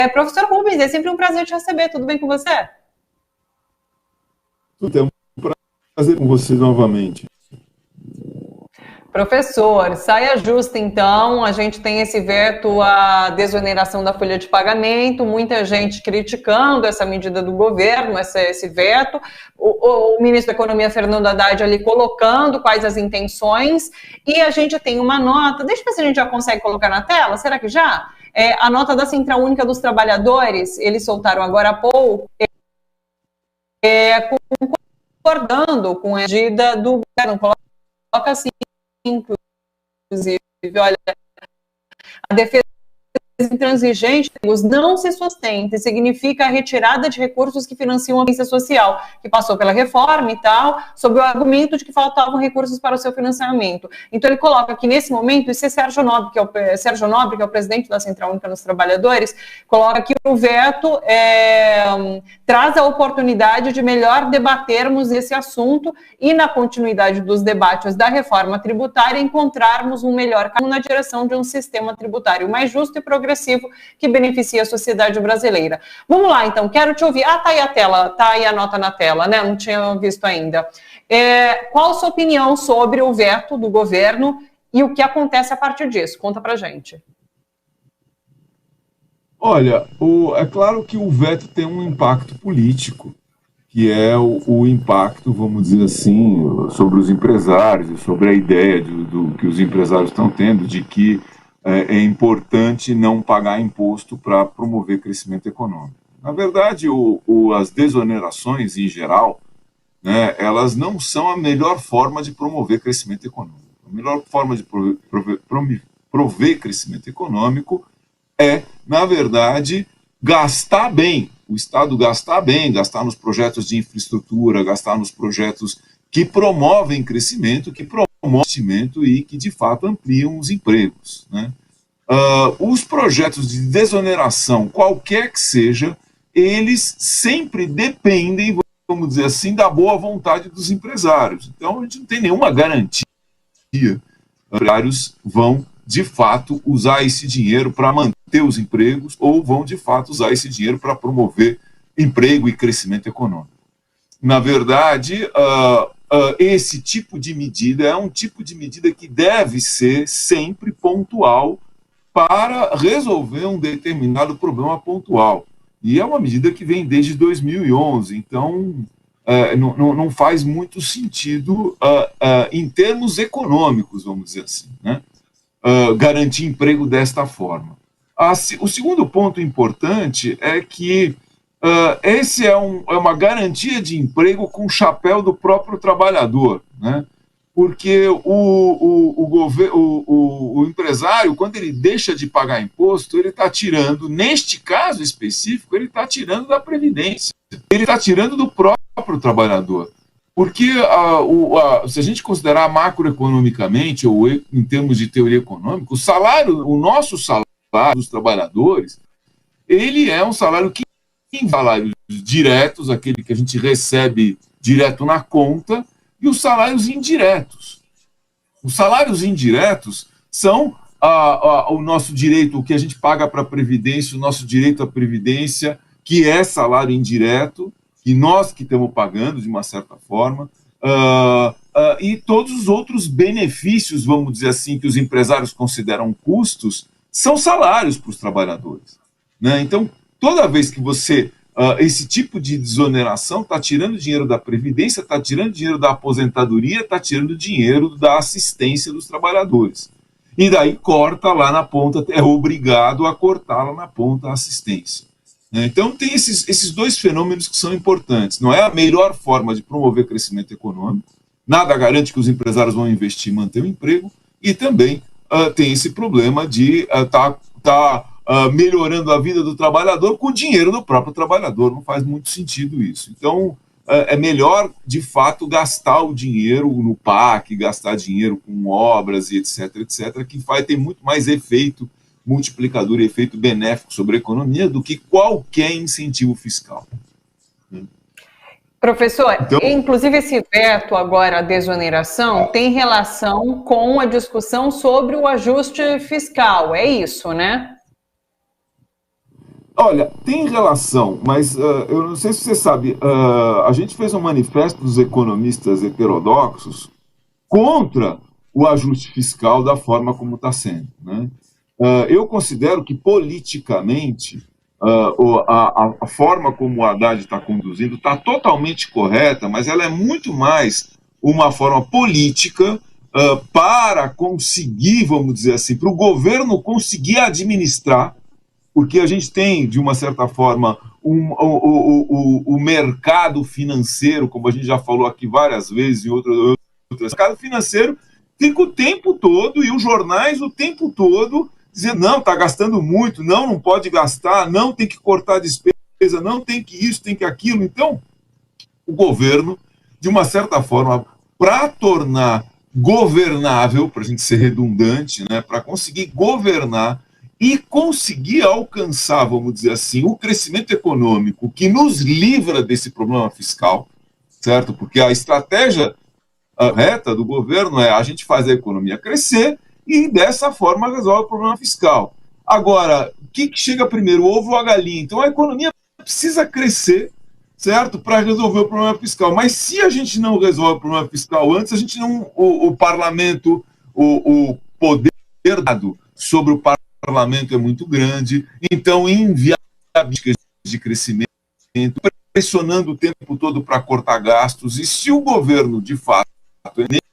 Professor Rubens, é sempre um prazer te receber. Tudo bem com você? Tudo é um prazer com você novamente. Professor, saia justa então, a gente tem esse veto à desoneração da folha de pagamento, muita gente criticando essa medida do governo, esse veto, o ministro da Economia, Fernando Haddad, ali colocando quais as intenções, e a gente tem uma nota, deixa eu ver se a gente já consegue colocar na tela, será que já? A nota da Central Única dos Trabalhadores, eles soltaram agora há pouco, concordando com a medida do governo, coloca assim, inclusive, olha, a defesa intransigente não se sustenta, significa a retirada de recursos que financiam a assistência social, que passou pela reforma e tal, sob o argumento de que faltavam recursos para o seu financiamento. Então ele coloca que nesse momento, isso é Sérgio Nobre, que é o presidente da Central Única dos Trabalhadores, coloca que o veto traz a oportunidade de melhor debatermos esse assunto e na continuidade dos debates da reforma tributária encontrarmos um melhor caminho na direção de um sistema tributário mais justo e progressivo que beneficia a sociedade brasileira. Vamos lá, então, quero te ouvir. Tá aí a tela, tá aí a nota na tela, né? Não tinha visto ainda. Qual a sua opinião sobre o veto do governo e o que acontece a partir disso? Conta pra gente. Olha, é claro que o veto tem um impacto político, que é o impacto, vamos dizer assim, sobre os empresários, sobre a ideia do que os empresários estão tendo de que é importante não pagar imposto para promover crescimento econômico. Na verdade, as desonerações, em geral, né, elas não são a melhor forma de promover crescimento econômico. A melhor forma de prover crescimento econômico é, na verdade, gastar bem. O Estado gastar bem, gastar nos projetos de infraestrutura, gastar nos projetos que promovem crescimento, que promovem investimento e que, de fato, ampliam os empregos, né? Os projetos de desoneração, qualquer que seja, eles sempre dependem, vamos dizer assim, da boa vontade dos empresários. Então, a gente não tem nenhuma garantia que os empresários vão, de fato, usar esse dinheiro para manter os empregos ou vão, de fato, usar esse dinheiro para promover emprego e crescimento econômico. Na verdade, esse tipo de medida é um tipo de medida que deve ser sempre pontual para resolver um determinado problema pontual. E é uma medida que vem desde 2011, então não faz muito sentido em termos econômicos, vamos dizer assim, né? Garantir emprego desta forma. O segundo ponto importante é que esse é uma garantia de emprego com o chapéu do próprio trabalhador, né? Porque o empresário, quando ele deixa de pagar imposto, ele está tirando, neste caso específico, ele está tirando da Previdência, ele está tirando do próprio trabalhador. Porque se a gente considerar macroeconomicamente, ou em termos de teoria econômica, o nosso salário dos trabalhadores, ele é um salário que tem salários diretos, aquele que a gente recebe direto na conta, e os salários indiretos. Os salários indiretos são o nosso direito, o que a gente paga para a Previdência, o nosso direito à Previdência, que é salário indireto, que nós que estamos pagando, de uma certa forma, e todos os outros benefícios, vamos dizer assim, que os empresários consideram custos, são salários para os trabalhadores, né? Então, toda vez que você... esse tipo de desoneração está tirando dinheiro da Previdência, está tirando dinheiro da aposentadoria, está tirando dinheiro da assistência dos trabalhadores. E daí corta lá na ponta, é obrigado a cortar lá na ponta a assistência. Então tem esses dois fenômenos que são importantes. Não é a melhor forma de promover crescimento econômico, nada garante que os empresários vão investir e manter o emprego, e também tem esse problema de melhorando a vida do trabalhador com o dinheiro do próprio trabalhador. Não faz muito sentido isso. Então, é melhor, de fato, gastar o dinheiro no PAC, gastar dinheiro com obras e etc., que vai ter muito mais efeito multiplicador e efeito benéfico sobre a economia do que qualquer incentivo fiscal. Professor, então, inclusive esse veto agora à desoneração tem relação com a discussão sobre o ajuste fiscal, é isso, né? Olha, tem relação, mas eu não sei se você sabe, a gente fez um manifesto dos economistas heterodoxos contra o ajuste fiscal da forma como está sendo. Né? Eu considero que, politicamente, a forma como o Haddad está conduzindo está totalmente correta, mas ela é muito mais uma forma política para conseguir, vamos dizer assim, para o governo conseguir administrar, porque a gente tem, de uma certa forma, o mercado financeiro, como a gente já falou aqui várias vezes em outras, mercado financeiro fica o tempo todo, e os jornais o tempo todo, dizendo, não, está gastando muito, não pode gastar, não tem que cortar despesa, não tem que isso, tem que aquilo. Então, o governo, de uma certa forma, para tornar governável, para a gente ser redundante, né, para conseguir governar e conseguir alcançar, vamos dizer assim, o crescimento econômico que nos livra desse problema fiscal, certo? Porque a estratégia reta do governo é a gente faz a economia crescer e dessa forma resolve o problema fiscal. Agora, o que chega primeiro, o ovo ou a galinha? Então a economia precisa crescer, certo, para resolver o problema fiscal. Mas se a gente não resolve o problema fiscal antes, a gente não, o parlamento, o poder dado sobre o parlamento é muito grande, então inviabilidade de crescimento, pressionando o tempo todo para cortar gastos. E se o governo, de fato,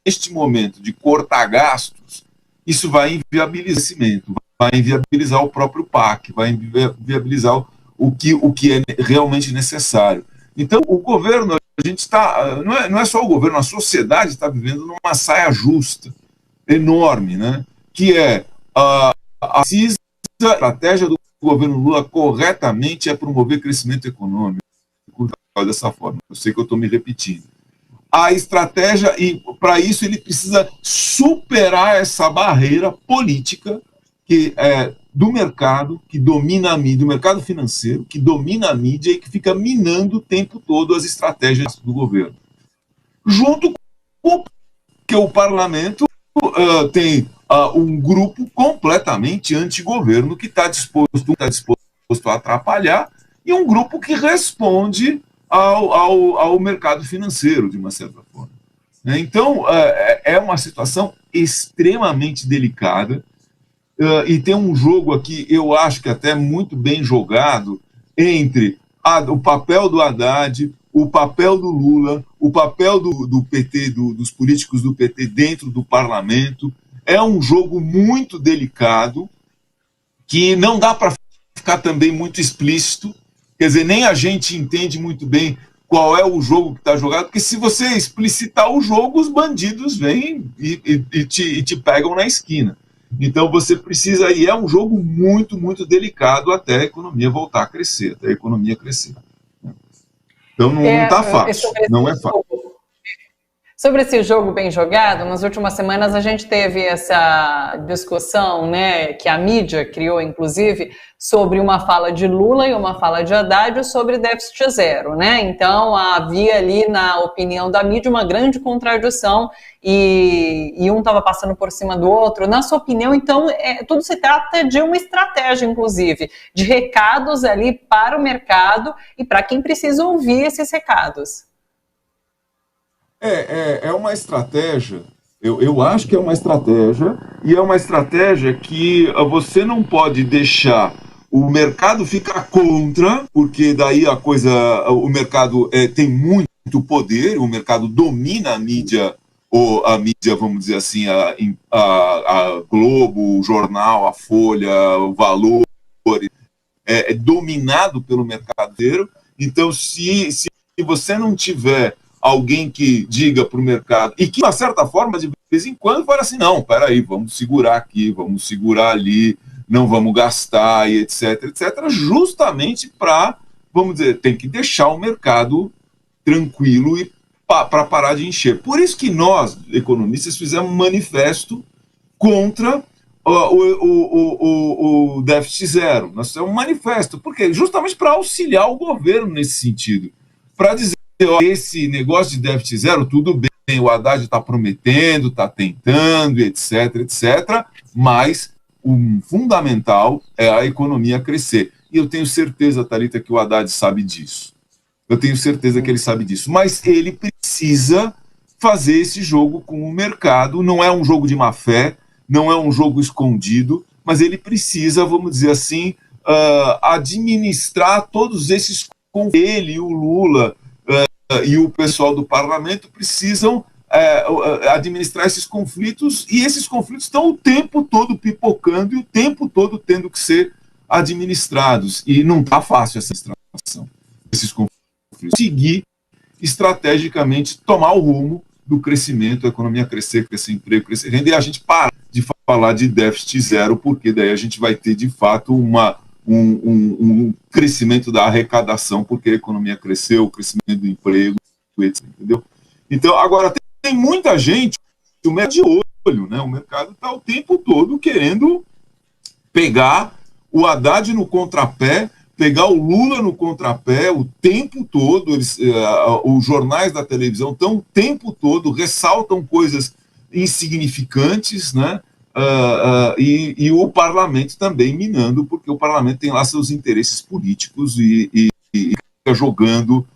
neste momento de cortar gastos, isso vai inviabilizar o crescimento, vai inviabilizar o próprio PAC, vai inviabilizar o que é realmente necessário. Então, o governo, a gente está, não é só o governo, a sociedade está vivendo numa saia justa, enorme, né? Que é a estratégia do governo Lula corretamente é promover crescimento econômico dessa forma. Eu sei que eu estou me repetindo. A estratégia, e para isso ele precisa superar essa barreira política que é do mercado, que domina a mídia, do mercado financeiro, que domina a mídia e que fica minando o tempo todo as estratégias do governo. Junto com que o parlamento tem um grupo completamente antigoverno que está disposto a atrapalhar, e um grupo que responde ao mercado financeiro, de uma certa forma. Então, é uma situação extremamente delicada, e tem um jogo aqui, eu acho que até muito bem jogado, entre o papel do Haddad, o papel do Lula, o papel do PT, dos políticos do PT dentro do parlamento. É um jogo muito delicado, que não dá para ficar também muito explícito. Quer dizer, nem a gente entende muito bem qual é o jogo que está jogado, porque se você explicitar o jogo, os bandidos vêm e te pegam na esquina. Então você precisa, e é um jogo muito, muito delicado até a economia voltar a crescer, até a economia crescer. Então não está fácil, não é fácil. Sobre esse jogo bem jogado, nas últimas semanas a gente teve essa discussão, né, que a mídia criou, inclusive, sobre uma fala de Lula e uma fala de Haddad sobre déficit zero, né? Então havia ali, na opinião da mídia, uma grande contradição e um estava passando por cima do outro. Na sua opinião, então, tudo se trata de uma estratégia, inclusive, de recados ali para o mercado e para quem precisa ouvir esses recados. É uma estratégia, eu acho que é uma estratégia, e é uma estratégia que você não pode deixar o mercado ficar contra, porque daí o mercado tem muito poder, o mercado domina a mídia, vamos dizer assim, a Globo, o jornal, a Folha, o Valor, é dominado pelo mercado inteiro. Então, se você não tiver alguém que diga para o mercado, e que, de uma certa forma, de vez em quando, fala assim, não, peraí, vamos segurar aqui, vamos segurar ali, não vamos gastar, e etc, justamente para, vamos dizer, tem que deixar o mercado tranquilo e para parar de encher. Por isso que nós, economistas, fizemos um manifesto contra o déficit zero. Nós fizemos um manifesto, porque justamente para auxiliar o governo nesse sentido, para dizer, esse negócio de déficit zero, tudo bem, o Haddad está prometendo, está tentando, etc, mas o fundamental é a economia crescer. e eu tenho certeza, Thalita, que o Haddad sabe disso. Eu tenho certeza que ele sabe disso. Mas ele precisa fazer esse jogo com o mercado. Não é um jogo de má fé, não é um jogo escondido, mas ele precisa, vamos dizer assim, administrar todos esses conflitos. Ele, o Lula e o pessoal do parlamento precisam administrar esses conflitos, e esses conflitos estão o tempo todo pipocando e o tempo todo tendo que ser administrados. E não está fácil essa administração, esses conflitos. Seguir estrategicamente, tomar o rumo do crescimento, a economia crescer, crescer emprego, crescer renda, e a gente parar de falar de déficit zero, porque daí a gente vai ter, de fato, um crescimento da arrecadação, porque a economia cresceu, o crescimento do emprego, etc. Entendeu? Então, agora, tem muita gente, o mercado de olho, né? O mercado está o tempo todo querendo pegar o Haddad no contrapé, pegar o Lula no contrapé o tempo todo. Os jornais da televisão estão o tempo todo, ressaltam coisas insignificantes, né? E o parlamento também minando, porque o parlamento tem lá seus interesses políticos e fica jogando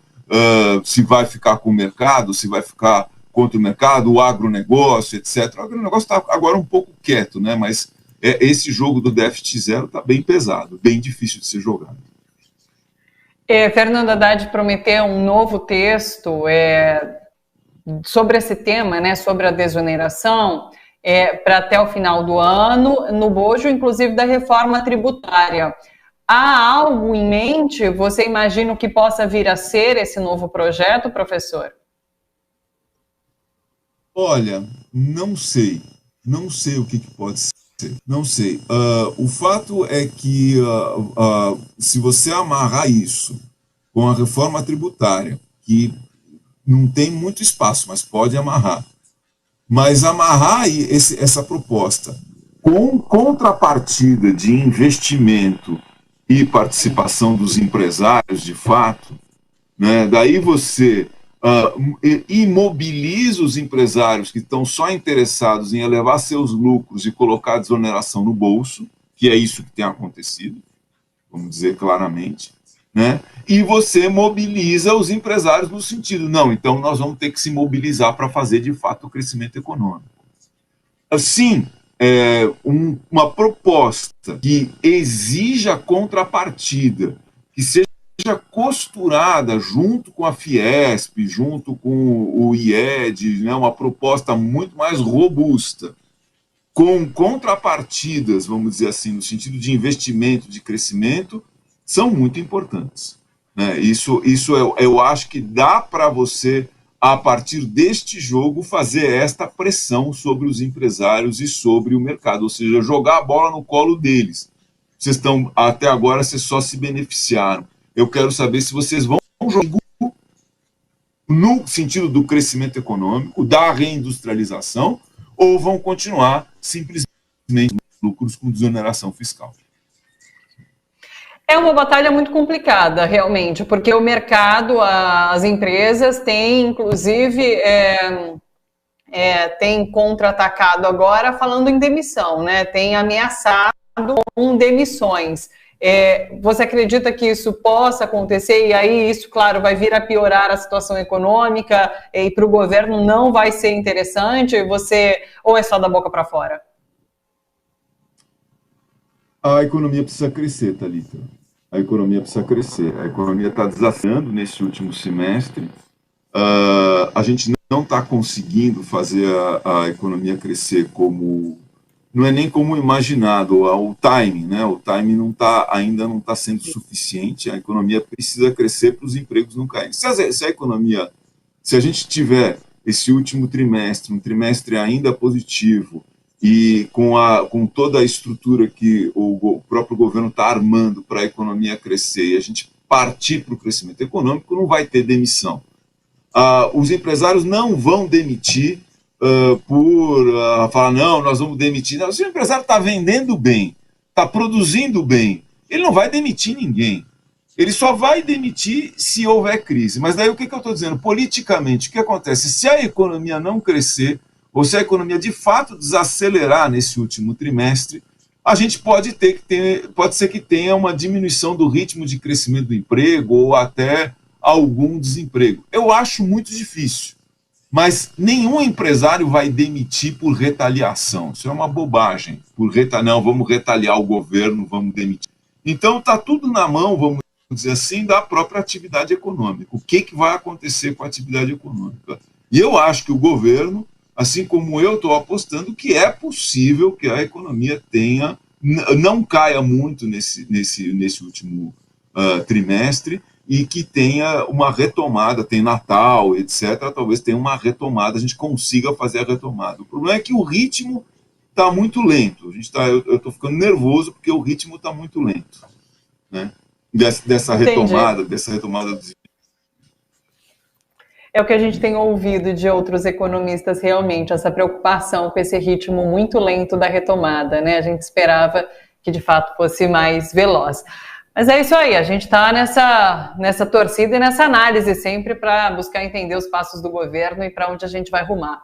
se vai ficar com o mercado, se vai ficar contra o mercado, o agronegócio, etc. O agronegócio está agora um pouco quieto, né? Mas esse jogo do déficit zero está bem pesado, bem difícil de ser jogado. Fernando Haddad prometeu um novo texto sobre esse tema, né, sobre a desoneração, para até o final do ano, no bojo, inclusive, da reforma tributária. Há algo em mente? Você imagina o que possa vir a ser esse novo projeto, professor? Olha, não sei. Não sei o que pode ser. Não sei. O fato é que se você amarrar isso com a reforma tributária, que não tem muito espaço, mas pode amarrar, mas amarrar essa proposta com contrapartida de investimento e participação dos empresários, de fato, né, daí você imobiliza os empresários que estão só interessados em elevar seus lucros e colocar a desoneração no bolso, que é isso que tem acontecido, vamos dizer claramente, né? E você mobiliza os empresários no sentido, não, então nós vamos ter que se mobilizar para fazer de fato o crescimento econômico. Assim, uma proposta que exija contrapartida, que seja costurada junto com a Fiesp, junto com o IED, né, uma proposta muito mais robusta, com contrapartidas, vamos dizer assim, no sentido de investimento, de crescimento, são muito importantes. Né? Isso eu acho que dá para você, a partir deste jogo, fazer esta pressão sobre os empresários e sobre o mercado, ou seja, jogar a bola no colo deles. Vocês estão, até agora, vocês só se beneficiaram. Eu quero saber se vocês vão jogar no sentido do crescimento econômico, da reindustrialização, ou vão continuar simplesmente lucros com desoneração fiscal. É uma batalha muito complicada, realmente, porque o mercado, as empresas têm, inclusive, tem contra-atacado agora falando em demissão, né? Tem ameaçado com demissões. Você acredita que isso possa acontecer e aí isso, claro, vai vir a piorar a situação econômica e para o governo não vai ser interessante? Ou é só da boca para fora? A economia precisa crescer, Thalita. A economia precisa crescer. A economia está desafiando nesse último semestre. A gente não está conseguindo fazer a economia crescer como... Não é nem como imaginado, o timing, né? O timing ainda não está sendo suficiente. A economia precisa crescer para os empregos não caírem. Se a gente tiver esse último trimestre, um trimestre ainda positivo, e com toda a estrutura que o próprio governo está armando para a economia crescer e a gente partir para o crescimento econômico, não vai ter demissão. Os empresários não vão demitir por falar, não, nós vamos demitir. Não, se o empresário está vendendo bem, está produzindo bem, ele não vai demitir ninguém. Ele só vai demitir se houver crise. Mas daí o que eu estou dizendo? Politicamente, o que acontece? Se a economia não crescer, ou se a economia de fato desacelerar nesse último trimestre, a gente pode ser que tenha uma diminuição do ritmo de crescimento do emprego ou até algum desemprego. Eu acho muito difícil, mas nenhum empresário vai demitir por retaliação. Isso é uma bobagem. Não, vamos retaliar o governo, vamos demitir. Então está tudo na mão, vamos dizer assim, da própria atividade econômica. O que vai acontecer com a atividade econômica? E eu acho que o governo, assim como eu estou apostando, que é possível que a economia não caia muito nesse último trimestre e que tenha uma retomada, tem Natal, etc., talvez tenha uma retomada, a gente consiga fazer a retomada. O problema é que o ritmo está muito lento. Eu estou ficando nervoso porque o ritmo está muito lento, né? Dessa retomada dos... É o que a gente tem ouvido de outros economistas, realmente, essa preocupação com esse ritmo muito lento da retomada, né? A gente esperava que, de fato, fosse mais veloz. Mas é isso aí, a gente está nessa torcida e nessa análise sempre para buscar entender os passos do governo e para onde a gente vai rumar.